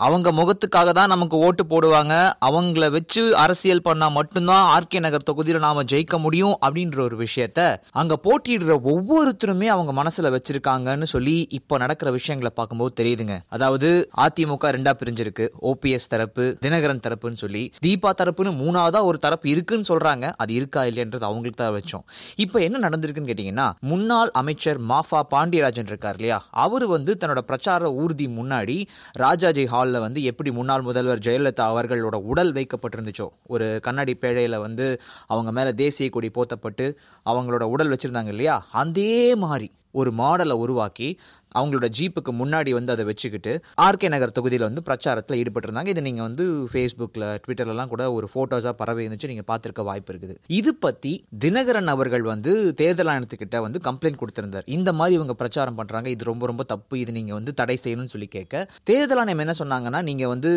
அவங்க முகத்துக்காக தான் நமக்கு ஓட்டு போடுவாங்க, அவங்கள வச்சு அரசியல் பண்ணா மட்டும்தான் ஆர்கே நகர் தொகுதியில நாம ஜெயிக்க முடியும் அப்படின்ற ஒரு விஷயத்த அங்க போட்டியிடுற ஒவ்வொருத்தருமே அவங்க மனசுல வச்சிருக்காங்கன்னு சொல்லி இப்ப நடக்கிற விஷயங்களை பார்க்கும்போது தெரியுதுங்க. அதாவது அதிமுக ரெண்டா பிரிஞ்சிருக்கு, ஓபிஎஸ் தரப்பு, தினகரன் தரப்புன்னு சொல்லி, தீபா தரப்புன்னு மூணாவதா ஒரு தரப்பு இருக்குன்னு சொல்றாங்க. அது இருக்கா இல்லையன்றது அவங்களுக்கு தான் வச்சோம். இப்ப என்ன நடந்திருக்குன்னு கேட்டீங்கன்னா, முன்னாள் அமைச்சர் மாஃபா பாண்டியராஜன் இருக்கார் இல்லையா, அவரு தன்னோட பிரச்சார ஊர்தி முன்னாடி ராஜாஜி ஹால்ல எப்படி முன்னாள் முதல்வர் ஜெயலலிதா அவர்களோட உடல் வைக்கப்பட்டிருந்துச்சோ, ஒரு கண்ணாடி பேழையில அவங்க மேல தேசிய கொடி போத்தப்பட்டு அவங்களோட உடல் வச்சிருந்தாங்க இல்லையா, அதே மாதிரி ஒரு மாடலை உருவாக்கி அவங்களோட ஜீப்புக்கு முன்னாடி அதை வச்சுக்கிட்டு ஆர்கே நகர் தொகுதியில் பிரச்சாரத்தில் ஈடுபட்டிருந்தாங்க. இது நீங்க ஃபேஸ்புக்கில் ட்விட்டர்லாம் கூட ஒரு போட்டோஸா பரவி இருந்துச்சு, நீங்க பார்த்திருக்க வாய்ப்பு இருக்குது. இது பத்தி தினகரன் அவர்கள் தேர்தல் ஆணையத்துக்கிட்ட கம்ப்ளைண்ட் கொடுத்திருந்தார். இந்த மாதிரி இவங்க பிரச்சாரம் பண்றாங்க, இது ரொம்ப ரொம்ப தப்பு, இது நீங்க தடை செய்யணும்னு சொல்லி கேட்க, தேர்தல் ஆணையம் என்ன சொன்னாங்கன்னா, நீங்க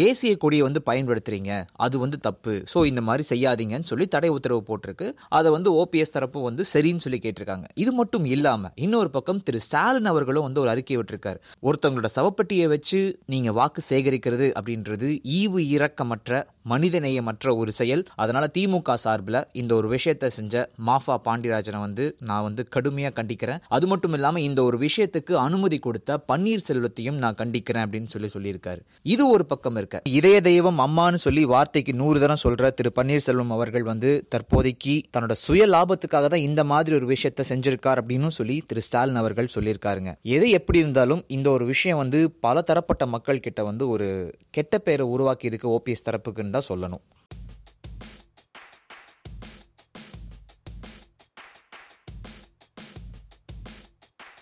தேசிய கொடியை பயன்படுத்துறீங்க, அது தப்பு, சோ இந்த மாதிரி செய்யாதீங்கன்னு சொல்லி தடை உத்தரவு போட்டிருக்கு. அதை ஓபிஎஸ் தரப்பு சரின்னு சொல்லி கேட்டிருக்காங்க. இது மட்டும் இல்லாம இன்னொரு பக்கம் திரு ஸ்டாலின் அவர்களும் ஒரு அறிக்கை விட்டிருக்காரு. ஒருத்தவங்களோட சவப்பட்டியை வச்சு நீங்க வாக்கு சேகரிக்கிறது அப்படின்றது ஈவு இரக்கமற்ற, மனிதநேயமற்ற ஒரு செயல். அதனால திமுக சார்பில் இந்த ஒரு விஷயத்தை செஞ்ச மாஃபா பாண்டியராஜனை நான் கடுமையா கண்டிக்கிறேன். அது மட்டும் இல்லாம இந்த ஒரு விஷயத்துக்கு அனுமதி கொடுத்த பன்னீர்செல்வத்தையும் நான் கண்டிக்கிறேன் அப்படின்னு சொல்லியிருக்காரு. இது ஒரு பக்கம் இருக்க, இதய தெய்வம் அம்மான்னு சொல்லி வார்த்தைக்கு 100 தரம் சொல்ற திரு பன்னீர்செல்வம் அவர்கள் தற்போதைக்கு தன்னோட சுய லாபத்துக்காக தான் இந்த மாதிரி ஒரு விஷயத்தை செஞ்சிருக்கார் அப்படின்னு சொல்லி திரு ஸ்டாலின் அவர்கள் சொல்லியிருக்காருங்க. எது எப்படி இருந்தாலும் இந்த ஒரு விஷயம் பல தரப்பட்ட மக்கள் கிட்ட ஒரு கெட்ட பேரை உருவாக்கி இருக்கு ஓபிஎஸ் தரப்புக்குன்னு தான் சொல்லணும்.